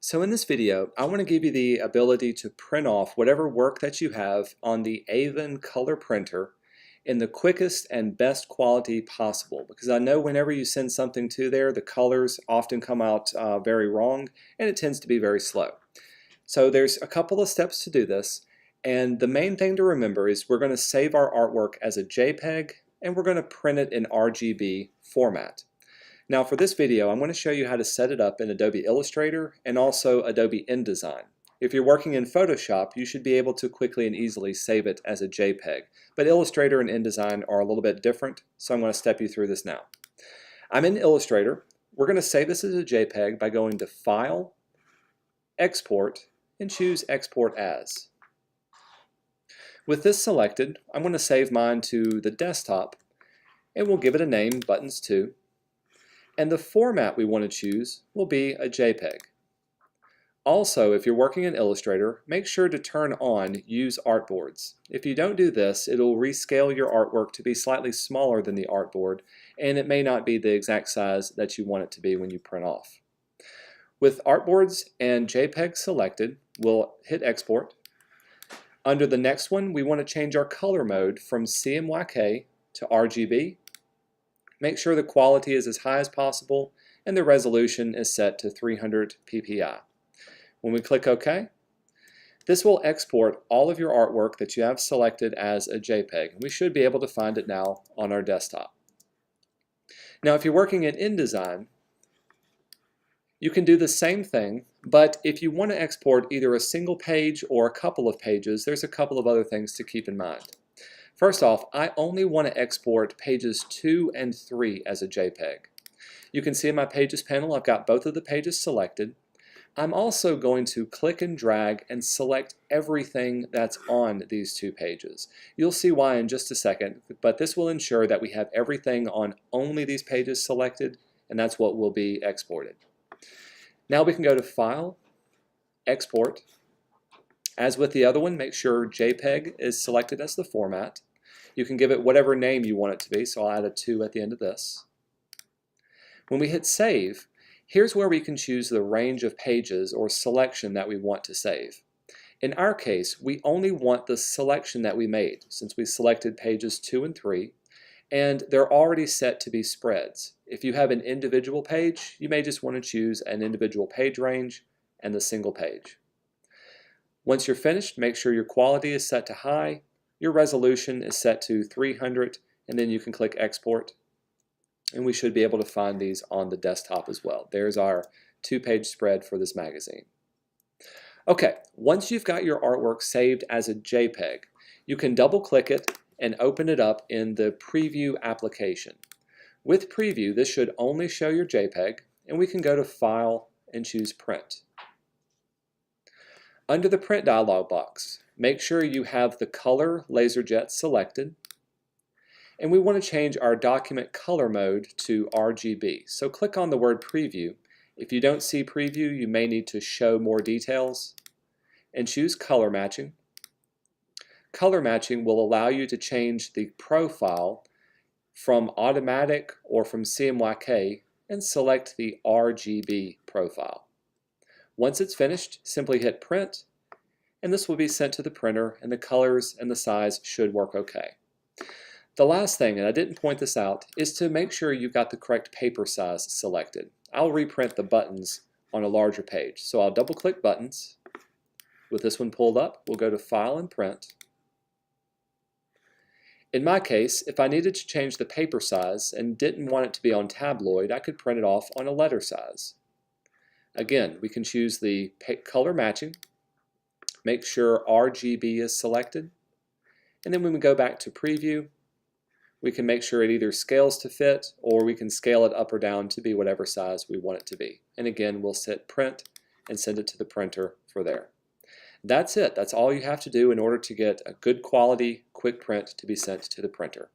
So in this video, I want to give you the ability to print off whatever work that you have on the Avon color printer in the quickest and best quality possible, because I know whenever you send something to there, the colors often come out very wrong and it tends to be very slow. So there's a couple of steps to do this, and the main thing to remember is we're going to save our artwork as a JPEG and we're going to print it in RGB format. Now for this video, I'm going to show you how to set it up in Adobe Illustrator and also Adobe InDesign. If you're working in Photoshop, you should be able to quickly and easily save it as a JPEG. But Illustrator and InDesign are a little bit different, so I'm going to step you through this now. I'm in Illustrator. We're going to save this as a JPEG by going to File, Export, and choose Export As. With this selected, I'm going to save mine to the desktop, and we'll give it a name, Buttons 2. And the format we want to choose will be a JPEG. Also, if you're working in Illustrator, make sure to turn on Use Artboards. If you don't do this, it'll rescale your artwork to be slightly smaller than the artboard, and it may not be the exact size that you want it to be when you print off. With Artboards and JPEG selected, we'll hit Export. Under the next one, we want to change our color mode from CMYK to RGB. Make sure the quality is as high as possible and the resolution is set to 300 ppi. When we click OK, this will export all of your artwork that you have selected as a JPEG. We should be able to find it now on our desktop. Now if you're working in InDesign, you can do the same thing, but if you want to export either a single page or a couple of pages, there's a couple of other things to keep in mind. First off, I only want to export pages 2 and 3 as a JPEG. You can see in my Pages panel I've got both of the pages selected. I'm also going to click and drag and select everything that's on these two pages. You'll see why in just a second, but this will ensure that we have everything on only these pages selected, and that's what will be exported. Now we can go to File, Export. As with the other one, make sure JPEG is selected as the format. You can give it whatever name you want it to be, so I'll add a 2 at the end of this. When we hit Save, here's where we can choose the range of pages or selection that we want to save. In our case, we only want the selection that we made, since we selected pages 2 and 3, and they're already set to be spreads. If you have an individual page, you may just want to choose an individual page range and the single page. Once you're finished, make sure your quality is set to high, your resolution is set to 300, and then you can click Export. And we should be able to find these on the desktop as well. There's our 2-page spread for this magazine. Okay, once you've got your artwork saved as a JPEG, you can double-click it and open it up in the Preview application. With Preview, this should only show your JPEG, and we can go to File and choose Print. Under the Print dialog box, make sure you have the color LaserJet selected, and we want to change our document color mode to RGB. So click on the word Preview. If you don't see Preview, you may need to show more details, and choose Color Matching. Color Matching will allow you to change the profile from Automatic or from CMYK and select the RGB profile. Once it's finished, simply hit Print, and this will be sent to the printer, and the colors and the size should work okay. The last thing, and I didn't point this out, is to make sure you've got the correct paper size selected. I'll reprint the buttons on a larger page, so I'll double-click Buttons. With this one pulled up, we'll go to File and Print. In my case, if I needed to change the paper size and didn't want it to be on tabloid, I could print it off on a letter size. Again, we can choose the color matching, make sure RGB is selected, and then when we go back to Preview, we can make sure it either scales to fit or we can scale it up or down to be whatever size we want it to be. And again, we'll hit Print and send it to the printer for there. That's it. That's all you have to do in order to get a good quality, quick print to be sent to the printer.